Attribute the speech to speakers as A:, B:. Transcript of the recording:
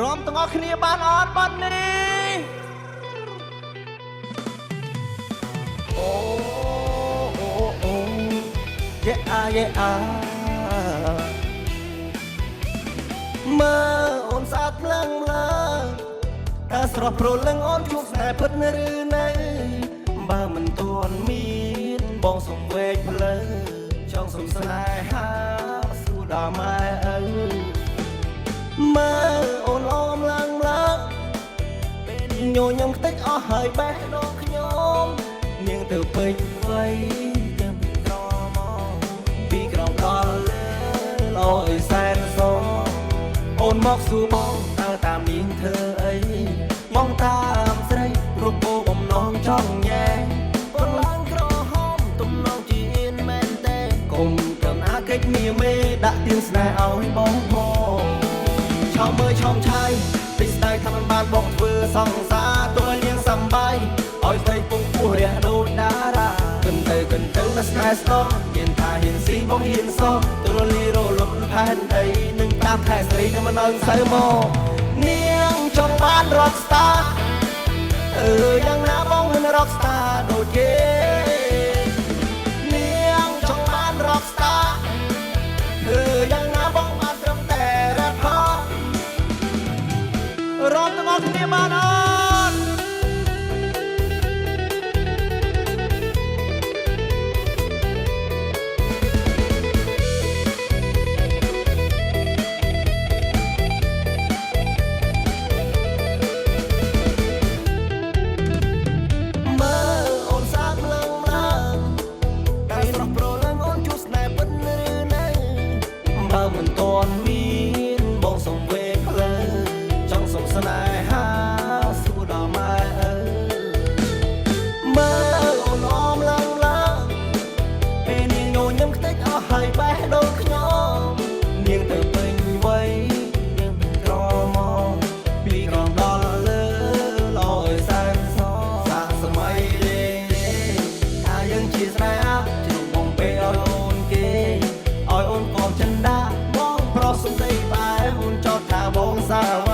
A: រំទាំងអស់គ្នាបានអត់បាត់នេះអូអូអូយេអាយេអាមើអូនស្អាតខ្លាំងឡើងតែស្រស់ព្រលឹងអូនជួបស្នេហ៍ពិតឬនៅបើមិនទាន់មានបងសំវែកផ្លូវចង់សំស្នេហាសួរដល់ម៉ែឪមើអូនអមឡើងឡើងពេលញញឹមខ្ទេចអស់ហើយបេះដូងខ្ញុំនាងទៅពេញវ័យទាំងពីក្រមកពីក្រមដល់លើលោអើយសែនសងអូនមកសួរបងតើតាមនាងធ្វើអីមកតាមស្រីរកពោបំណងចង់ញ៉ែអូនឡើងក្រហមទំនងជាអៀនមែនទេកុំកំអាកិច្ចមាមេដាក់ទៀងស្នេហ៍ឲ្យបងផងឆោមមើលឆោមឆាយពីស្ដាយថាមិនបានបងធ្វើសង្សារទោះនាងសំបាយឲ្យស្ដីពុំពោះរះដូចតារាគិនទៅណាស្នេហ៍ស្ទងមានថាហ៊ានស៊ីបងហ៊ានសងទរលីរលត់ផែនដីនឹងតាមខែស្រីនឹងមិននៅសៅមកនាងចង់បាន Rockstar យ៉ាងណាបងមិន Rockstar ដូចគេនាងចង់បាន Rockstar យ៉ាងណាបងបានត្រឹមតែ rapper រំទាំងអស់គ្នាបានអត់បើមិនទាន់មានបងសំវេផ្លូវចង់សំស្នេហាសួរដល់ម៉ែឪមើលអូនអមឡើងឡើងពេលនាងញញឹមខ្ទេចអស់ហើយបេះដូងខ្ញុំនាងទៅពេញវ័យនាងពីក្រមកពីក្រមដល់លើលោអើយសែនសសាកសម័យលេថាយើងជាស្នេហាជ្រុំបងពេលឲ្យអូនគេឲ្យអូនកងចិនដាបងប្រុសសំដីបែអូនចោតថាបងសា